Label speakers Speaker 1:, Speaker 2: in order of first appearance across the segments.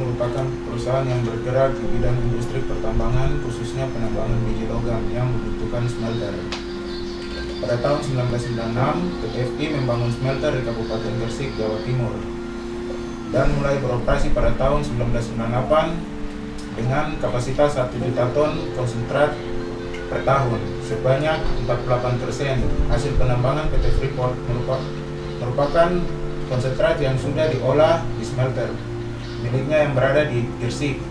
Speaker 1: merupakan perusahaan yang bergerak di bidang industri pertambangan, khususnya penambangan biji logam yang membutuhkan smelter. Pada tahun 1996, PT FI membangun smelter di Kabupaten Gresik, Jawa Timur, dan mulai beroperasi pada tahun 1998 dengan kapasitas 1 juta ton konsentrat per tahun. Sebanyak 48% hasil penambangan PT Freeport merupakan konsentrat yang sudah diolah di smelter miliknya yang berada di Gresik.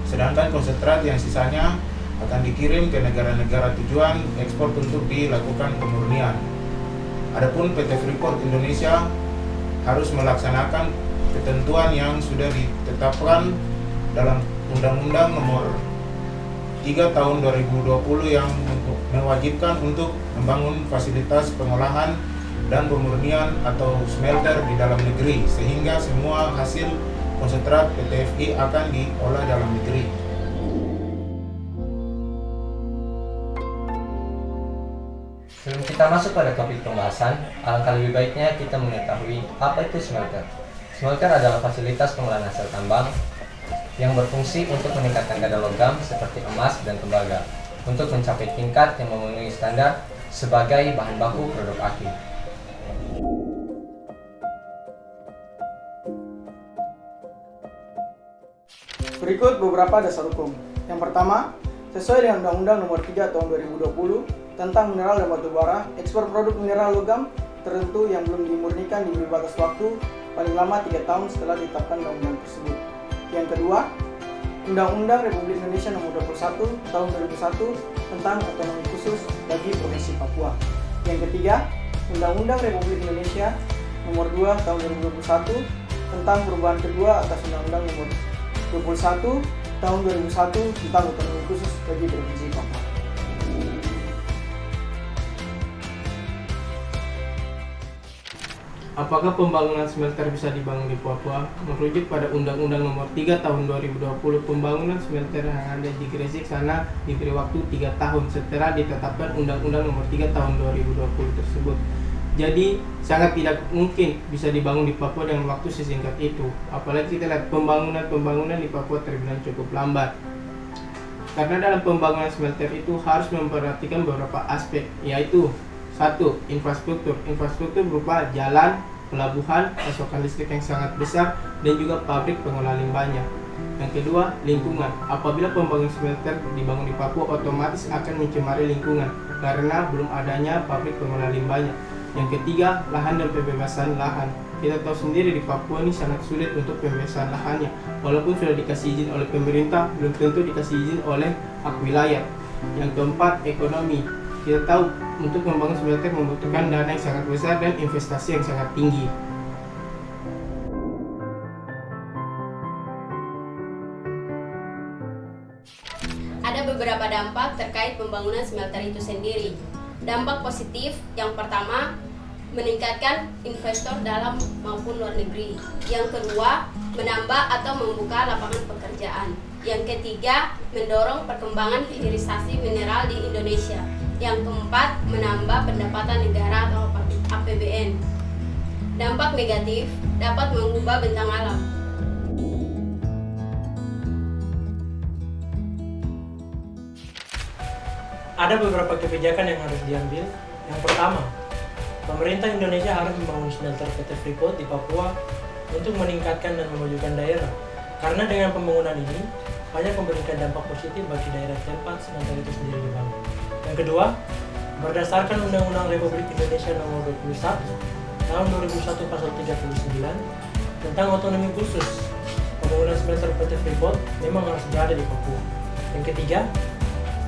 Speaker 1: Sedangkan konsentrat yang sisanya akan dikirim ke negara-negara tujuan ekspor untuk dilakukan pemurnian. Adapun PT Freeport Indonesia harus melaksanakan ketentuan yang sudah ditetapkan dalam Undang-Undang Nomor 3 Tahun 2020 yang mewajibkan untuk membangun fasilitas pengolahan dan pemurnian atau smelter di dalam negeri, sehingga semua hasil konsentrat PT FI akan diolah dalam negeri.
Speaker 2: Sebelum kita masuk pada topik pembahasan, alangkah lebih baiknya kita mengetahui apa itu smelter. Smelter adalah fasilitas pengolahan hasil tambang yang berfungsi untuk meningkatkan kadar logam seperti emas dan tembaga untuk mencapai tingkat yang memenuhi standar sebagai bahan baku produk akhir.
Speaker 3: Berikut beberapa dasar hukum. Yang pertama, sesuai dengan Undang-Undang Nomor 3 Tahun 2020 tentang mineral dan batu bara, ekspor produk mineral logam tertentu yang belum dimurnikan diberi batas waktu paling lama 3 tahun setelah ditetapkan undang-undang tersebut. Yang kedua, Undang-Undang Republik Indonesia Nomor 21 Tahun 2001 tentang otonomi khusus bagi Provinsi Papua. Yang ketiga, Undang-Undang Republik Indonesia Nomor 2 Tahun 2021 tentang perubahan kedua atas Undang-Undang Nomor 21 Tahun 2001 tentang otonomi khusus bagi Provinsi Papua.
Speaker 4: Apakah pembangunan smelter bisa dibangun di Papua? Merujuk pada Undang-Undang Nomor 3 Tahun 2020, pembangunan smelter yang ada di Gresik sana diberi waktu 3 tahun setelah ditetapkan Undang-Undang Nomor 3 Tahun 2020 tersebut. Jadi sangat tidak mungkin bisa dibangun di Papua dengan waktu sesingkat itu. Apalagi kita lihat pembangunan di Papua terbilang cukup lambat. Karena dalam pembangunan smelter itu harus memperhatikan beberapa aspek, yaitu 1. Infrastruktur. Infrastruktur berupa jalan, pelabuhan, pasokan listrik yang sangat besar, dan juga pabrik pengolahan limbahnya. Yang kedua, lingkungan. Apabila pembangunan smelter dibangun di Papua, otomatis akan mencemari lingkungan karena belum adanya pabrik pengolahan limbahnya. Yang ketiga, lahan dan pembebasan lahan. Kita tahu sendiri di Papua ini sangat sulit untuk pembebasan lahannya. Walaupun sudah dikasih izin oleh pemerintah, belum tentu dikasih izin oleh hak wilayah. Yang keempat, ekonomi. Kita tahu untuk membangun smelter membutuhkan dana yang sangat besar dan investasi yang sangat tinggi.
Speaker 5: Ada beberapa dampak terkait pembangunan smelter itu sendiri. Dampak positif yang pertama, meningkatkan investor dalam maupun luar negeri. Yang kedua, menambah atau membuka lapangan pekerjaan. Yang ketiga, mendorong perkembangan hilirisasi mineral di Indonesia. Yang keempat, menambah pendapatan negara atau APBN. Dampak negatif dapat mengubah bentang alam.
Speaker 6: Ada beberapa kebijakan yang harus diambil. Yang pertama, pemerintah Indonesia harus membangun smelter PT Freeport di Papua untuk meningkatkan dan memajukan daerah. Karena dengan pembangunan ini, banyak memberikan dampak positif bagi daerah tempat smelter itu sendiri dibangun. Yang kedua, berdasarkan Undang-Undang Republik Indonesia Nomor 21 Tahun 2001 Pasal 39 tentang otonomi khusus, pembangunan smelter PT Freeport memang harus berada di Papua. Yang ketiga,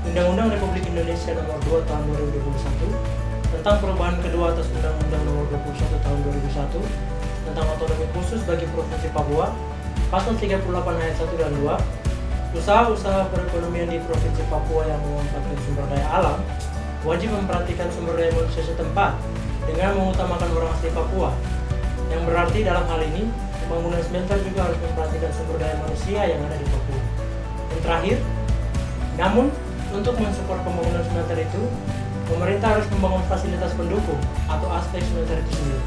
Speaker 6: Undang-Undang Republik Indonesia Nomor 2 Tahun 2021 tentang perubahan kedua atas Undang-Undang Nomor 21 Tahun 2001 tentang otonomi khusus bagi Provinsi Papua, Pasal 38 ayat 1 dan 2, usaha-usaha perekonomian di Provinsi Papua yang memanfaatkan sumber daya alam wajib memperhatikan sumber daya manusia setempat dengan mengutamakan orang asli Papua. Yang berarti dalam hal ini, pembangunan smelter juga harus memperhatikan sumber daya manusia yang ada di Papua. Yang terakhir, namun untuk mensupport pembangunan smelter itu, pemerintah harus membangun fasilitas pendukung atau aspek smelter itu sendiri.